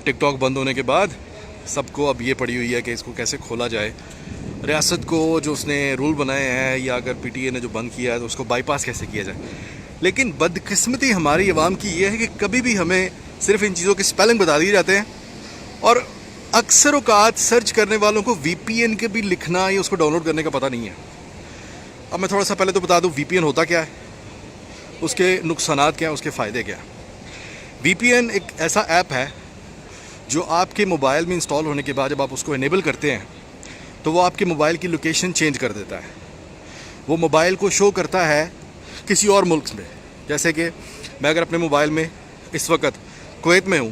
ٹک talk بند ہونے کے بعد سب کو اب یہ پڑی ہوئی ہے کہ اس کو کیسے کھولا جائے. ریاست کو جو اس نے رول بنائے ہیں یا اگر پی ٹی اے نے جو بند کیا ہے تو اس کو بائی پاس کیسے کیا جائے. لیکن بدقسمتی ہماری عوام کی یہ ہے کہ کبھی بھی ہمیں صرف ان چیزوں کے سپیلنگ بتا دیے جاتے ہیں, اور اکثر اوقات سرچ کرنے والوں کو وی پی این کے بھی لکھنا یا اس کو ڈاؤن لوڈ کرنے کا پتہ نہیں ہے. اب میں تھوڑا سا پہلے تو بتا دوں وی پی این ہوتا کیا ہے, اس کے نقصانات کیا ہیں, اس کے فائدے کیا ہیں. وی پی این ایک ایسا ایپ ہے جو آپ کے موبائل میں انسٹال ہونے کے بعد جب آپ اس کو انیبل کرتے ہیں تو وہ آپ کے موبائل کی لوکیشن چینج کر دیتا ہے. وہ موبائل کو شو کرتا ہے کسی اور ملک میں. جیسے کہ میں اگر اپنے موبائل میں اس وقت کویت میں ہوں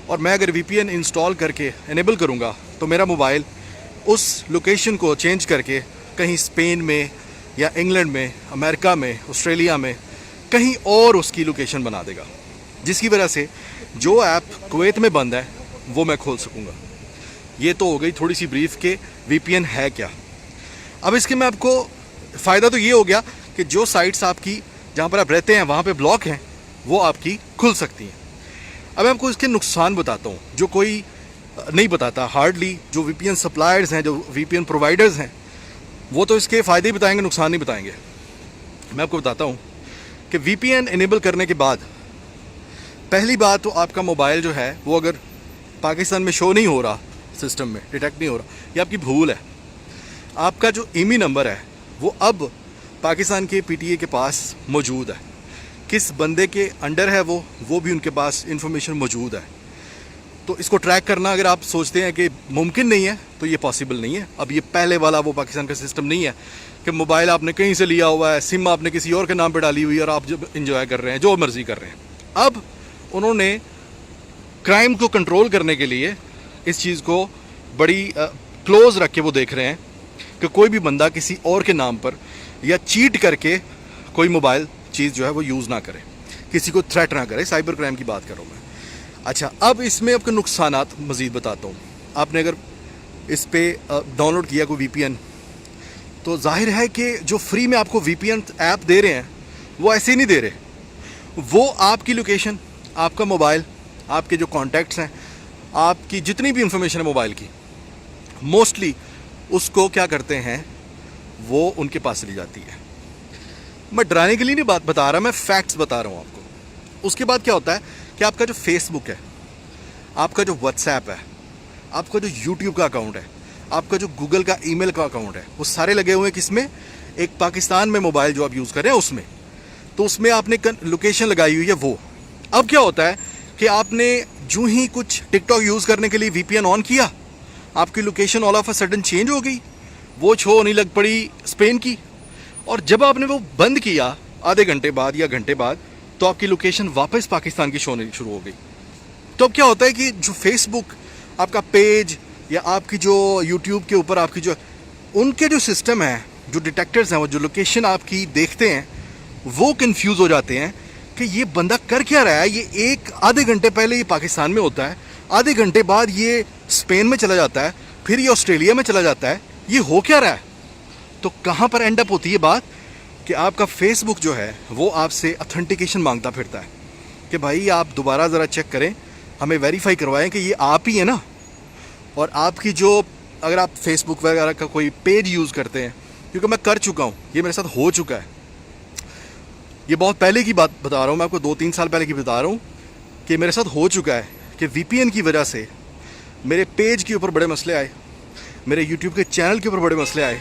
اور میں اگر وی پی این انسٹال کر کے انیبل کروں گا تو میرا موبائل اس لوکیشن کو چینج کر کے کہیں اسپین میں یا انگلینڈ میں, امریکہ میں, آسٹریلیا میں کہیں اور اس کی لوکیشن بنا دے گا, جس کی وجہ سے جو ایپ کویت میں بند ہے وہ میں کھول سکوں گا. یہ تو ہو گئی تھوڑی سی بریف کہ وی پی این ہے کیا. اب اس کے میں آپ کو فائدہ تو یہ ہو گیا کہ جو سائٹس آپ کی جہاں پر آپ رہتے ہیں وہاں پہ بلاک ہیں وہ آپ کی کھل سکتی ہیں. اب میں آپ کو اس کے نقصان بتاتا ہوں جو کوئی نہیں بتاتا ہارڈلی. جو وی پی این سپلائرز ہیں, جو وی پی این پرووائڈرز ہیں, وہ تو اس کے فائدے ہی بتائیں گے, نقصان نہیں بتائیں گے. میں آپ کو بتاتا ہوں کہ وی پی این انیبل کرنے کے بعد پہلی بات تو آپ کا موبائل جو ہے وہ اگر پاکستان میں شو نہیں ہو رہا, سسٹم میں ڈیٹیکٹ نہیں ہو رہا, یہ آپ کی بھول ہے. آپ کا جو ایمی نمبر ہے وہ اب پاکستان کے پی ٹی اے کے پاس موجود ہے. کس بندے کے انڈر ہے وہ بھی ان کے پاس انفارمیشن موجود ہے. تو اس کو ٹریک کرنا اگر آپ سوچتے ہیں کہ ممکن نہیں ہے تو یہ پاسبل نہیں ہے. اب یہ پہلے والا وہ پاکستان کا سسٹم نہیں ہے کہ موبائل آپ نے کہیں سے لیا ہوا ہے, سم آپ نے کسی اور کے نام پہ ڈالی ہوئی ہے اور آپ جب انجوائے کر رہے ہیں, جو مرضی کر رہے ہیں. اب انہوں نے کرائم کو کنٹرول کرنے کے لیے اس چیز کو بڑی کلوز رکھ کے وہ دیکھ رہے ہیں کہ کوئی بھی بندہ کسی اور کے نام پر یا چیٹ کر کے کوئی موبائل چیز جو ہے وہ یوز نہ کرے, کسی کو تھریٹ نہ کرے. سائبر کرائم کی بات کروں میں. اچھا, اب اس میں آپ کے نقصانات مزید بتاتا ہوں. آپ نے اگر اس پہ ڈاؤن لوڈ کیا کوئی وی پی این تو ظاہر ہے کہ جو فری میں آپ کو وی پی این ایپ دے رہے ہیں وہ ایسے ہی نہیں دے رہے. وہ آپ کی لوکیشن, آپ کا موبائل, آپ کے جو کانٹیکٹس ہیں, آپ کی جتنی بھی انفارمیشن ہے موبائل کی, موسٹلی اس کو کیا کرتے ہیں وہ ان کے پاس چلی جاتی ہے. میں ڈرانے کے لیے نہیں بات بتا رہا, میں فیکٹس بتا رہا ہوں آپ کو. اس کے بعد کیا ہوتا ہے کہ آپ کا جو فیس بک ہے, آپ کا جو واٹس ایپ ہے, آپ کا جو یوٹیوب کا اکاؤنٹ ہے, آپ کا جو گوگل کا ای میل کا اکاؤنٹ ہے, وہ سارے لگے ہوئے ہیں کس میں, ایک پاکستان میں موبائل جو آپ یوز کر رہے ہیں اس میں. تو اس میں آپ نے لوکیشن لگائی ہوئی ہے وہ. اب کیا ہوتا ہے کہ آپ نے جو ہی کچھ ٹک ٹاک یوز کرنے کے لیے وی پی این آن کیا, آپ کی location all of a sudden change ہو گئی, وہ چھو نہیں لگ پڑی اسپین کی. اور جب آپ نے وہ بند کیا آدھے گھنٹے بعد یا گھنٹے بعد تو آپ کی لوکیشن واپس پاکستان کی شو ہونی شروع ہو گئی. تو اب کیا ہوتا ہے کہ جو فیس بک آپ کا پیج یا آپ کی جو یوٹیوب کے اوپر آپ کی جو ان کے جو سسٹم ہیں, جو ڈیٹیکٹرز ہیں, وہ جو لوکیشن آپ کی دیکھتے ہیں وہ کنفیوز ہو جاتے ہیں کہ یہ بندہ کر کیا رہا ہے. یہ آدھے گھنٹے پہلے یہ پاکستان میں ہوتا ہے, آدھے گھنٹے بعد یہ اسپین میں چلا جاتا ہے, پھر یہ آسٹریلیا میں چلا جاتا ہے, یہ ہو کیا رہا ہے. تو کہاں پر اینڈ اپ ہوتی ہے بات کہ آپ کا فیس بک جو ہے وہ آپ سے اتھینٹیکیشن مانگتا پھرتا ہے کہ بھائی آپ دوبارہ ذرا چیک کریں, ہمیں ویریفائی کروائیں کہ یہ آپ ہی ہیں نا. اور آپ کی جو اگر آپ فیس بک وغیرہ کا کوئی پیج یوز کرتے ہیں, کیونکہ میں کر چکا ہوں, یہ میرے ساتھ ہو چکا ہے, یہ بہت پہلے کی بات بتا رہا ہوں, میں آپ کو 2-3 سال پہلے کی بتا رہا ہوں کہ میرے ساتھ ہو چکا ہے کہ وی پی این کی وجہ سے میرے پیج کے اوپر بڑے مسئلے آئے, میرے یوٹیوب کے چینل کے اوپر بڑے مسئلے آئے.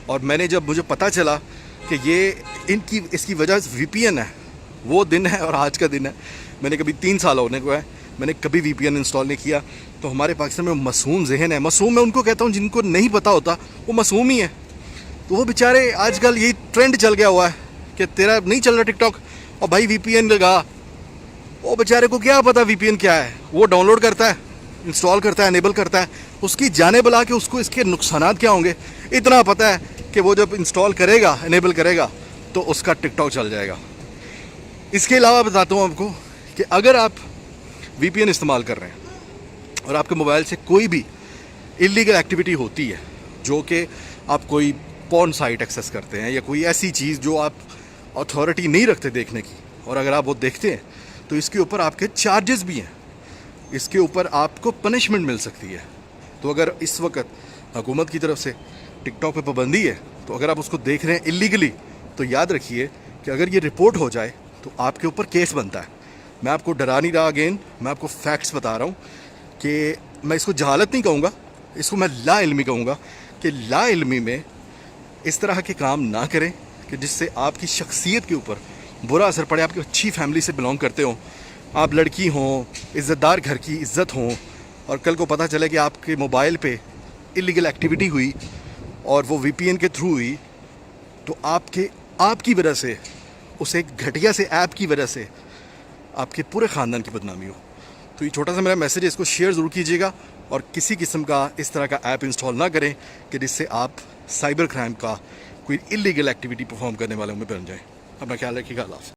اور میں نے جب مجھے پتہ چلا کہ یہ اس کی وجہ وی پی این ہے, وہ دن ہے اور آج کا دن ہے. میں نے کبھی 3 سال ہونے کو ہے, میں نے کبھی وی پی این انسٹال نہیں کیا. تو ہمارے پاکستان میں معصوم ذہن ہے, معصوم میں ان کو کہتا ہوں جن کو نہیں پتہ ہوتا وہ معصوم ہی ہے. تو وہ بیچارے آج کل یہی ٹرینڈ چل گیا ہوا ہے کہ تیرا نہیں چل رہا ٹک ٹاک اور بھائی وی پی این لگا. وہ بیچارے کو کیا پتا وی پی این کیا ہے, وہ ڈاؤن لوڈ کرتا ہے, انسٹال کرتا ہے, انیبل کرتا ہے, اس کی جانے بلا کے اس کو اس کے نقصانات کیا ہوں گے اتنا پتہ ہے کہ وہ جب انسٹال کرے گا, انیبل کرے گا تو اس کا ٹک ٹاک چل جائے گا. اس کے علاوہ بتاتا ہوں آپ کو کہ اگر آپ وی پی این استعمال کر رہے ہیں اور آپ کے موبائل سے کوئی بھی اللیگل ایکٹیویٹی ہوتی ہے, جو کہ آپ کوئی پورن سائٹ ایکسیس کرتے ہیں یا کوئی ایسی چیز جو آپ اتھارٹی نہیں رکھتے دیکھنے کی, اور اگر آپ وہ دیکھتے ہیں تو اس کے اوپر آپ کے چارجز بھی ہیں. اس کے اوپر آپ کو پنشمنٹ مل سکتی ہے. تو اگر اس وقت حکومت کی طرف سے ٹک ٹاک پہ پابندی ہے تو اگر آپ اس کو دیکھ رہے ہیں اللیگلی تو یاد رکھیے کہ اگر یہ رپورٹ ہو جائے تو آپ کے اوپر کیس بنتا ہے. میں آپ کو ڈرا نہیں رہا, اگین میں آپ کو فیکٹس بتا رہا ہوں کہ میں اس کو جہالت نہیں کہوں گا, اس کو میں لا علمی کہوں گا کہ لا علمی میں اس طرح کے کام نہ کریں کہ جس سے آپ کی شخصیت کے اوپر برا اثر پڑے. آپ کی اچھی فیملی سے بلانگ کرتے ہوں, آپ لڑکی ہوں, عزت دار گھر کی عزت ہوں, اور کل کو پتہ چلے کہ آپ کے موبائل پہ اللیگل ایکٹیویٹی ہوئی اور وہ وی پی این کے تھرو ہوئی, تو آپ کی وجہ سے, اس ایک گھٹیا سے ایپ کی وجہ سے آپ کے پورے خاندان کی بدنامی ہو. تو یہ چھوٹا سا میرا میسیج ہے, اس کو شیئر ضرور کیجیے گا, اور کسی قسم کا اس طرح کا ایپ انسٹال نہ کریں کہ جس سے آپ سائبر کرائم کا کوئی اللیگل ایکٹیویٹی پرفارم کرنے والوں میں بن جائیں. اپنا خیال رکھیے گا. اللہ حافظ.